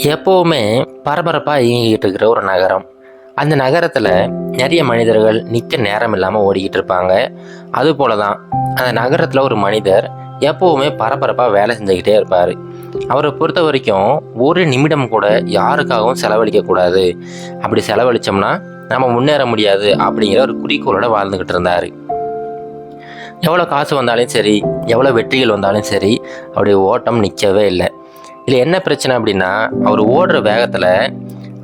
எப்போவுமே பரபரப்பாக இயங்கிக்கிட்டு இருக்கிற ஒரு நகரம். அந்த நகரத்தில் நிறைய மனிதர்கள் நிற்க நேரம் இல்லாமல் ஓடிக்கிட்டு இருப்பாங்க. அதுபோல தான் அந்த நகரத்தில் ஒரு மனிதர் எப்போவுமே பரபரப்பாக வேலை செஞ்சுக்கிட்டே இருப்பார். அவரை பொறுத்த வரைக்கும் ஒரு நிமிடம் கூட யாருக்காகவும் செலவழிக்கக்கூடாது. அப்படி செலவழித்தோம்னா நம்ம முன்னேற முடியாது அப்படிங்கிற ஒரு குறிக்கோளோட வாழ்ந்துக்கிட்டு இருந்தார். எவ்வளோ காசு வந்தாலும் சரி, எவ்வளோ வெற்றிகள் வந்தாலும் சரி, அவருடைய ஓட்டம் நிற்கவே இல்லை. இதில் என்ன பிரச்சனை அப்படின்னா, அவர் ஓடுற வேகத்தில்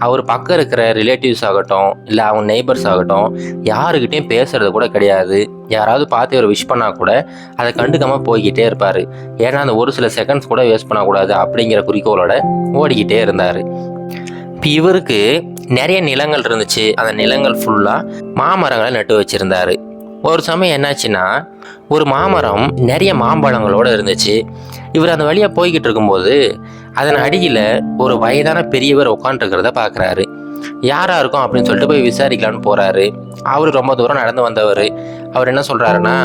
அவர் பக்கம் இருக்கிற ரிலேட்டிவ்ஸ் ஆகட்டும், இல்லை அவங்க நெய்பர்ஸ் ஆகட்டும், யாருக்கிட்டையும் பேசுறது கூட கிடையாது. யாராவது பார்த்து இவர் விஷ் பண்ணால் கூட அதை கண்டுக்காமல் போய்கிட்டே இருப்பார். ஏன்னா அந்த ஒரு சில செகண்ட்ஸ் கூட வேஸ்ட் பண்ணக்கூடாது அப்படிங்கிற குறிக்கோளோட ஓடிக்கிட்டே இருந்தார். இப்போ இவருக்கு நிறைய நிலங்கள் இருந்துச்சு. அந்த நிலங்கள் ஃபுல்லாக மாமரங்களை நட்டு வச்சுருந்தார். ஒரு சமயம் என்னாச்சுன்னா, ஒரு மாமரம் நிறைய மாம்பழங்களோடு இருந்துச்சு. இவர் அந்த வழியாக போய்கிட்டு இருக்கும்போது அதன் அடியில் ஒரு வயதான பெரியவர் உட்காந்துருக்கிறத பார்க்குறாரு. யாராக இருக்கும் அப்படின்னு சொல்லிட்டு போய் விசாரிக்கலான்னு போகிறாரு. அவர் ரொம்ப தூரம் நடந்து வந்தவர். அவர் என்ன சொல்கிறாருன்னா,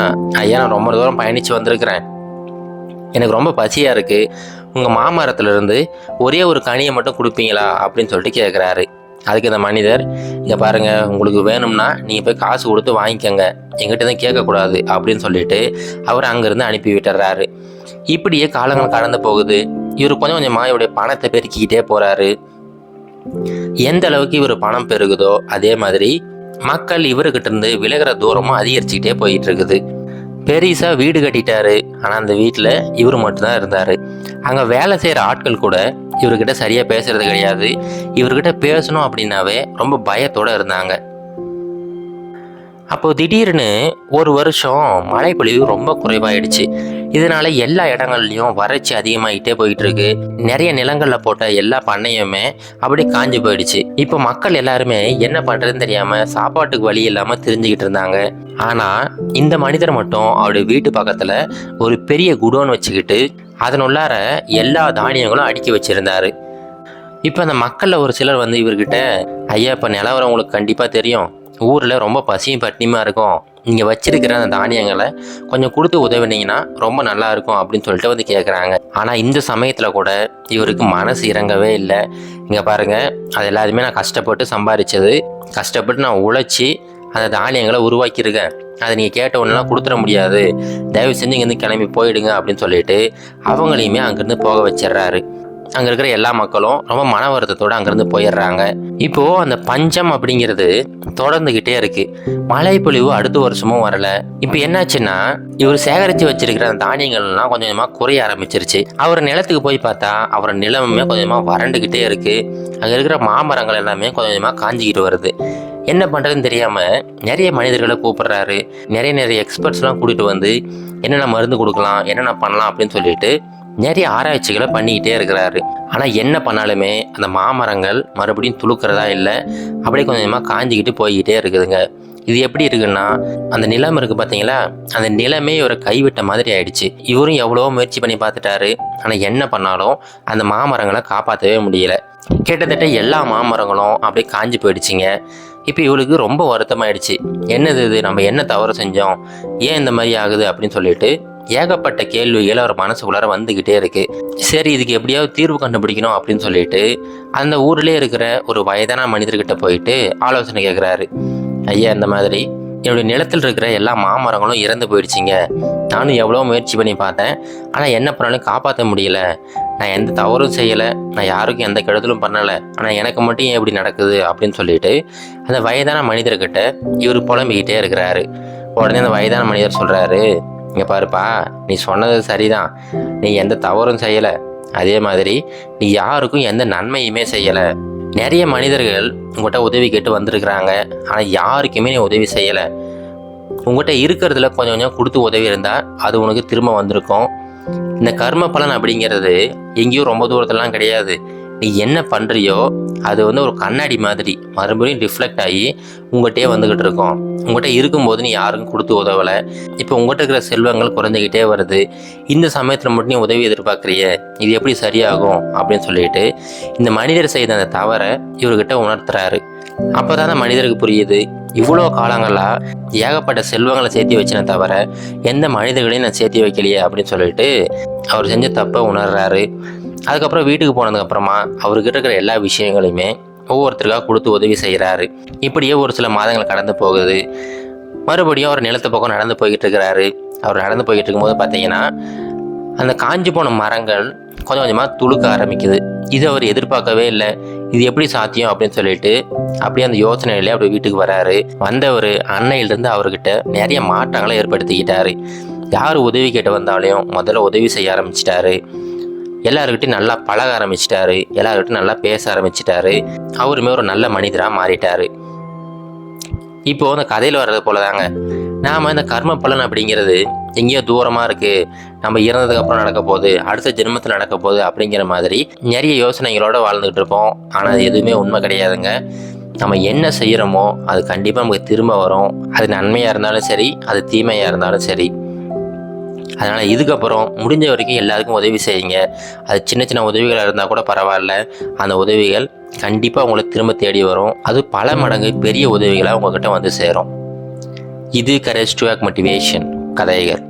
ஐயா, நான் ரொம்ப தூரம் பயணித்து வந்திருக்கிறேன், எனக்கு ரொம்ப பசியாக இருக்குது, உங்கள் மாமரத்துலேருந்து ஒரே ஒரு கனியை மட்டும் கொடுப்பீங்களா அப்படின்னு சொல்லிட்டு கேட்குறாரு. அதுக்கு இந்த மனிதர், இங்கே பாருங்கள், உங்களுக்கு வேணும்னா நீங்கள் போய் காசு கொடுத்து வாங்கிக்கோங்க, எங்கிட்ட தான் கேட்கக்கூடாது அப்படின்னு சொல்லிட்டு அவர் அங்கேருந்து அனுப்பி விட்டுறாரு. இப்படியே காலங்கள் கடந்து போகுது. இவர் கொஞ்சம் கொஞ்சமாக இவருடைய பணத்தை பெருக்கிக்கிட்டே போகிறாரு. எந்த அளவுக்கு இவர் பணம் பெருகுதோ அதே மாதிரி மக்கள் இவர்கிட்ட இருந்து விலகிற தூரமும் அதிகரிச்சுக்கிட்டே போயிட்டு இருக்குது. பெரிசா வீடு கட்டிட்டாரு. ஆனால் அந்த வீட்டில் இவர் மட்டும்தான் இருந்தார். அங்கே வேலை செய்கிற ஆட்கள் கூட இவர்கிட்ட சரியாக பேசுறது கிடையாது. இவர்கிட்ட பேசணும் அப்படின்னாவே ரொம்ப பயத்தோடு இருந்தாங்க. அப்போது திடீர்னு ஒரு வருஷம் மழைப்பொழிவு ரொம்ப குறைவாயிடுச்சு. இதனால எல்லா இடங்கள்லையும் வறட்சி அதிகமாகிட்டே போயிட்டு இருக்கு. நிறைய நிலங்களில் போட்ட எல்லா பண்ணையுமே அப்படி காஞ்சி போயிடுச்சு. இப்போ மக்கள் எல்லாருமே என்ன பண்ணுறதுன்னு தெரியாமல் சாப்பாட்டுக்கு வழி இல்லாமல் தெரிஞ்சுக்கிட்டு இருந்தாங்க. ஆனால் இந்த மனிதர் மட்டும் அவருடைய வீட்டு பக்கத்தில் ஒரு பெரிய குடோன் வச்சுக்கிட்டு அதனுள்ளார எல்லா தானியங்களும் அடுக்கி வச்சுருந்தாரு. இப்போ அந்த மக்களில் ஒரு சிலர் வந்து இவர்கிட்ட, ஐயா, இப்போ நிலவரம் உங்களுக்கு கண்டிப்பாக தெரியும், ஊரில் ரொம்ப பசியும் பட்டினியுமா இருக்கும், நீங்கள் வச்சிருக்கிற அந்த தானியங்களை கொஞ்சம் கொடுத்து உதவினீங்கன்னா ரொம்ப நல்லா இருக்கும் அப்படின்னு சொல்லிட்டு வந்து கேட்குறாங்க. ஆனால் இந்த சமயத்தில் கூட இவருக்கு மனசு இறங்கவே இல்லை. இங்கே பாருங்கள், அது எல்லாத்தையுமே நான் கஷ்டப்பட்டு சம்பாதிச்சது, கஷ்டப்பட்டு நான் உழைச்சி அந்த தானியங்களை உருவாக்கியிருக்கேன், அதை நீங்கள் கேட்ட ஒன்றுலாம் கொடுத்துட முடியாது, தயவு செஞ்சு இங்கேருந்து கிளம்பி போயிடுங்க அப்படின்னு சொல்லிட்டு அவங்களையுமே அங்கேருந்து போக வச்சிடுறாரு. அங்கே இருக்கிற எல்லா மக்களும் ரொம்ப மன வருத்தத்தோடு அங்கேருந்து போயிடுறாங்க. இப்போது அந்த பஞ்சம் அப்படிங்கிறது தொடர்ந்துக்கிட்டே இருக்குது. மழை பொழிவு அடுத்த வருஷமும் வரலை. இப்போ என்னாச்சுன்னா, இவர் சேகரித்து வச்சிருக்கிற அந்த தானியங்கள்லாம் கொஞ்சம் கொஞ்சமாக குறைய ஆரம்பிச்சிருச்சு. அவர் நிலத்துக்கு போய் பார்த்தா அவர் நிலமுமே கொஞ்சமாக வறண்டுக்கிட்டே இருக்குது. அங்கே இருக்கிற மாமரங்கள் எல்லாமே கொஞ்சம் கொஞ்சமாக காஞ்சிக்கிட்டு வருது. என்ன பண்ணுறதுன்னு தெரியாமல் நிறைய மனிதர்களை கூப்பிட்றாரு. நிறைய எக்ஸ்பர்ட்ஸ்லாம் கூட்டிகிட்டு வந்து என்னென்ன மருந்து கொடுக்கலாம், என்னென்ன பண்ணலாம் அப்படின்னு சொல்லிட்டு நிறைய ஆராய்ச்சிகளை பண்ணிக்கிட்டே இருக்கிறாரு. ஆனால் என்ன பண்ணாலுமே அந்த மாமரங்கள் மறுபடியும் துளுக்கிறதா இல்லை, அப்படியே கொஞ்சம் கொஞ்சமாக காஞ்சிக்கிட்டு போய்கிட்டே இருக்குதுங்க. இது எப்படி இருக்குன்னா, அந்த நிலம் இருக்குது பார்த்தீங்களா, அந்த நிலமே இவரை கைவிட்ட மாதிரி ஆயிடுச்சு. இவரும் எவ்வளவோ முயற்சி பண்ணி பார்த்துட்டாரு. ஆனால் என்ன பண்ணாலும் அந்த மாமரங்களை காப்பாற்றவே முடியல. கிட்டத்தட்ட எல்லா மாமரங்களும் அப்படியே காஞ்சி போயிடுச்சுங்க. இப்போ இவளுக்கு ரொம்ப வருத்தமாயிடுச்சு. என்னது இது, நம்ம என்ன தவறு செஞ்சோம், ஏன் இந்த மாதிரி ஆகுது அப்படின்னு சொல்லிட்டு ஏகப்பட்ட கேள்விகள் அவர் மனசுக்குள்ளார வந்துக்கிட்டே இருக்கு. சரி, இதுக்கு எப்படியாவது தீர்வு கண்டுபிடிக்கணும் அப்படின்னு சொல்லிட்டு அந்த ஊர்லேயே இருக்கிற ஒரு வயதான மனிதர்கிட்ட போயிட்டு ஆலோசனை கேட்குறாரு. ஐயா, இந்த மாதிரி என்னுடைய நிலத்தில் இருக்கிற எல்லா மாமரங்களும் இறந்து போயிடுச்சிங்க, நானும் எவ்வளோ முயற்சி பண்ணி பார்த்தேன், ஆனால் என்ன பண்ணாலும் காப்பாற்ற முடியல, நான் எந்த தவறும் செய்யலை, நான் யாருக்கும் எந்த கெடுதலும் பண்ணலை, ஆனால் எனக்கு மட்டும் ஏன் எப்படி நடக்குது அப்படின்னு சொல்லிட்டு அந்த வயதான மனிதர்கிட்ட இவர் புலம்பிக்கிட்டே இருக்கிறாரு. உடனே அந்த வயதான மனிதர் சொல்கிறாரு, இங்கே பாருப்பா, நீ சொன்னது சரிதான், நீ எந்த தவறும் செய்யலை, அதே மாதிரி நீ யாருக்கும் எந்த நன்மையுமே செய்யலை. நிறைய மனிதர்கள் உங்கள்கிட்ட உதவி கேட்டு வந்திருக்கிறாங்க, ஆனால் யாருக்குமே நீ உதவி செய்யலை. உங்கள்கிட்ட இருக்கிறதுல கொஞ்சம் கொஞ்சம் கொடுத்து உதவி இருந்தால் அது உனக்கு திரும்ப வந்திருக்கும். இந்த கர்ம பலன் அப்படிங்கிறது எங்கேயும் ரொம்ப தூரத்துலாம் கிடையாது. நீ என்ன பண்ணுறியோ அது வந்து ஒரு கண்ணாடி மாதிரி மறுபடியும் ரிஃப்ளெக்ட் ஆகி உங்கள்கிட்டயே வந்துக்கிட்டு இருக்கும். உங்கள்கிட்ட இருக்கும்போது நீ யாருக்கும் கொடுத்து உதவலை, இப்போ உங்கள்கிட்ட இருக்கிற செல்வங்கள் குறைஞ்சிக்கிட்டே வருது, இந்த சமயத்தில் மட்டும் நீ உதவி எதிர்பார்க்குறிய, இது எப்படி சரியாகும் அப்படின்னு சொல்லிட்டு இந்த மனிதர் செய்த அந்த தவறை இவர்கிட்ட உணர்த்துறாரு. அப்போ தான் அந்த மனிதருக்கு புரியுது, இவ்வளோ காலங்களாக ஏகப்பட்ட செல்வங்களை சேர்த்து வச்சின தவிர எந்த மனிதர்களையும் நான் சேர்த்து வைக்கலையே அப்படின்னு சொல்லிட்டு அவர் செஞ்ச தப்பை உணர்றாரு. அதுக்கப்புறம் வீட்டுக்கு போனதுக்கப்புறமா அவர்கிட்ட இருக்கிற எல்லா விஷயங்களையுமே ஒவ்வொருத்தருக்காக கொடுத்து உதவி செய்கிறாரு. இப்படியே ஒரு சில மாதங்கள் கடந்து போகுது. மறுபடியும் அவர் நிலத்து பக்கம் நடந்து போய்கிட்டு இருக்கிறாரு. அவர் நடந்து போய்கிட்டு இருக்கும்போது பார்த்தீங்கன்னா அந்த காஞ்சி போன மரங்கள் கொஞ்சம் கொஞ்சமாக துளுக்க ஆரம்பிக்குது. இது அவர் எதிர்பார்க்கவே இல்லை. இது எப்படி சாத்தியம் அப்படின்னு சொல்லிட்டு அப்படியே அந்த யோசனையிலே அப்படி வீட்டுக்கு வராரு. வந்தவர் அன்னையிலிருந்து அவர்கிட்ட நிறைய மாற்றங்களை ஏற்படுத்திக்கிட்டாரு. யார் உதவி கேட்டு வந்தாலையும் முதல்ல உதவி செய்ய ஆரம்பிச்சிட்டாரு. எல்லாருக்கிட்டையும் நல்லா பழக ஆரம்பிச்சிட்டாரு. எல்லாருக்கிட்டையும் நல்லா பேச ஆரம்பிச்சிட்டாரு. அவருமே ஒரு நல்ல மனிதராக மாறிட்டாரு. இப்போது அந்த கதையில் வர்றது போல தாங்க, நாம் இந்த கர்ம பலன் அப்படிங்கிறது எங்கேயோ தூரமாக இருக்குது, நம்ம இறந்ததுக்கப்புறம் நடக்க போகுது, அடுத்த ஜென்மத்தில் நடக்க போகுது அப்படிங்கிற மாதிரி நிறைய யோசனைகளோடு வாழ்ந்துக்கிட்டு இருப்போம். ஆனால் அது எதுவுமே உண்மை கிடையாதுங்க. நம்ம என்ன செய்கிறோமோ அது கண்டிப்பாக நமக்கு திரும்ப வரும். அது நன்மையாக இருந்தாலும் சரி, அது தீமையாக இருந்தாலும் சரி. அதனால் இதுக்கப்புறம் முடிஞ்ச வரைக்கும் எல்லாருக்கும் உதவி செய்யுங்க. அது சின்ன சின்ன உதவிகளாக இருந்தால் கூட பரவாயில்ல. அந்த உதவிகள் கண்டிப்பாக உங்களுக்கு திரும்ப தேடி வரும். அது பல மடங்கு பெரிய உதவிகளாக உங்கள்கிட்ட வந்து சேரும். இது கரேஜ் டு ஆக்ட் மோட்டிவேஷன் கதைகள்.